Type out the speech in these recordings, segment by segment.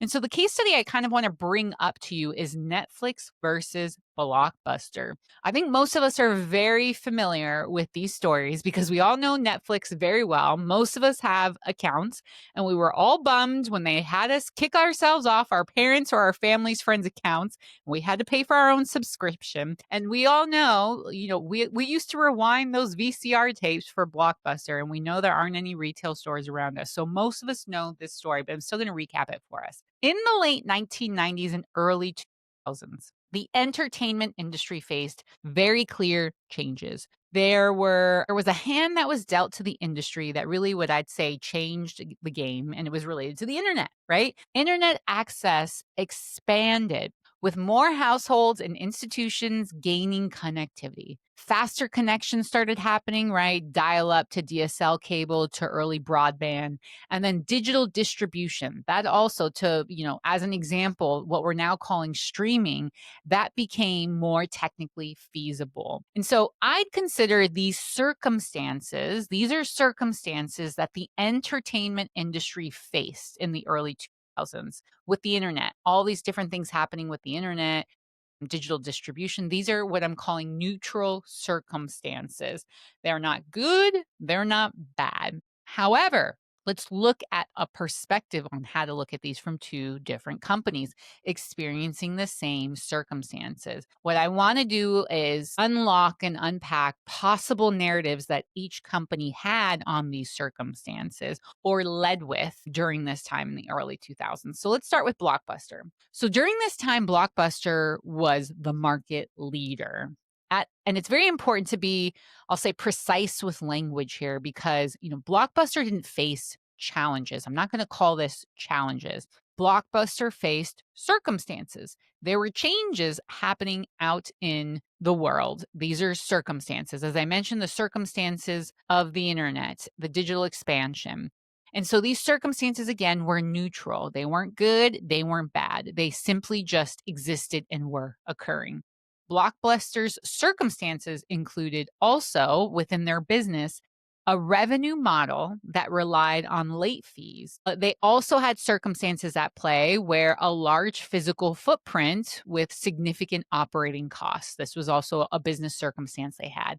And so the case study I kind of want to bring up to you is Netflix versus Blockbuster. I think most of us are very familiar with these stories because we all know Netflix very well. Most of us have accounts, and we were all bummed when they had us kick ourselves off our parents' or our family's friends' accounts. We had to pay for our own subscription. And we all know, we used to rewind those VCR tapes for Blockbuster, and we know there aren't any retail stores around us. So most of us know this story, but I'm still going to recap it for us. In the late 1990s and early 2000s, the entertainment industry faced very clear changes. There was a hand that was dealt to the industry that really would, I'd say, changed the game, and it was related to the internet, right? Internet access expanded with more households and institutions gaining connectivity. Faster connections started happening, right? Dial up to DSL cable to early broadband, and then digital distribution. That also, as an example, what we're now calling streaming, that became more technically feasible. And so I'd consider these are circumstances that the entertainment industry faced in the early 2000s with the internet, all these different things happening with the internet, digital distribution. These are what I'm calling neutral circumstances. They're not good, they're not bad. However, let's look at a perspective on how to look at these from two different companies experiencing the same circumstances. What I want to do is unlock and unpack possible narratives that each company had on these circumstances or led with during this time in the early 2000s. So let's start with Blockbuster. So during this time, Blockbuster was the market leader. And it's very important to be, I'll say, precise with language here because, Blockbuster didn't face challenges. I'm not going to call this challenges. Blockbuster faced circumstances. There were changes happening out in the world. These are circumstances. As I mentioned, the circumstances of the internet, the digital expansion. And so these circumstances, again, were neutral. They weren't good, they weren't bad. They simply just existed and were occurring. Blockbuster's circumstances included also within their business a revenue model that relied on late fees. They also had circumstances at play where a large physical footprint with significant operating costs. This was also a business circumstance they had.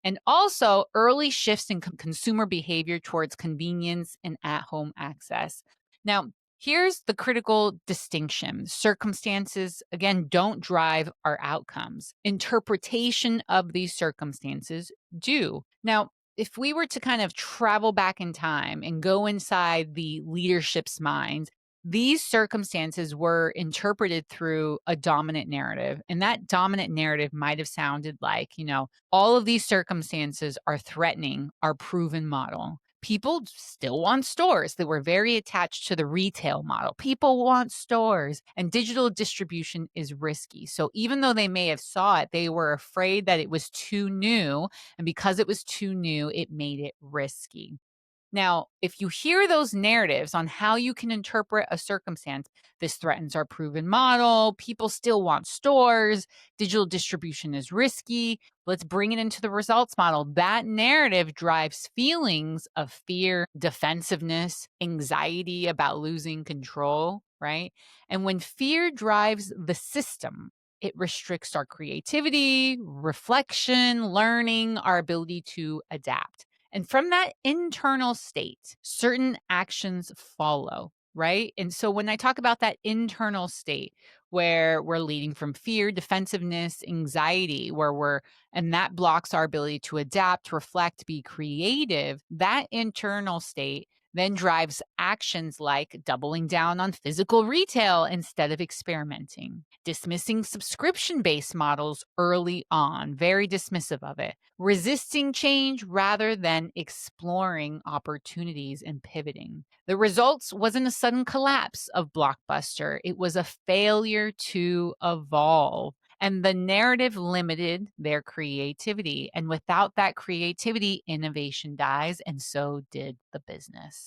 And also early shifts in consumer behavior towards convenience and at home access. Now, here's the critical distinction. Circumstances, again, don't drive our outcomes. Interpretation of these circumstances do. Now, if we were to kind of travel back in time and go inside the leadership's minds, these circumstances were interpreted through a dominant narrative. And that dominant narrative might have sounded like, all of these circumstances are threatening our proven model. People still want stores. They were very attached to the retail model. People want stores, and digital distribution is risky. So even though they may have saw it, they were afraid that it was too new. And because it was too new, it made it risky. Now, if you hear those narratives on how you can interpret a circumstance, this threatens our proven model, people still want stores, digital distribution is risky, let's bring it into the results model. That narrative drives feelings of fear, defensiveness, anxiety about losing control, right? And when fear drives the system, it restricts our creativity, reflection, learning, our ability to adapt. And from that internal state, certain actions follow, right? And so when I talk about that internal state where we're leading from fear, defensiveness, anxiety, and that blocks our ability to adapt, reflect, be creative, that internal state then drives actions like doubling down on physical retail instead of experimenting, dismissing subscription based models early on, very dismissive of it, resisting change rather than exploring opportunities and pivoting. The results wasn't a sudden collapse of Blockbuster, it was a failure to evolve. And the narrative limited their creativity. And without that creativity, innovation dies, and so did the business.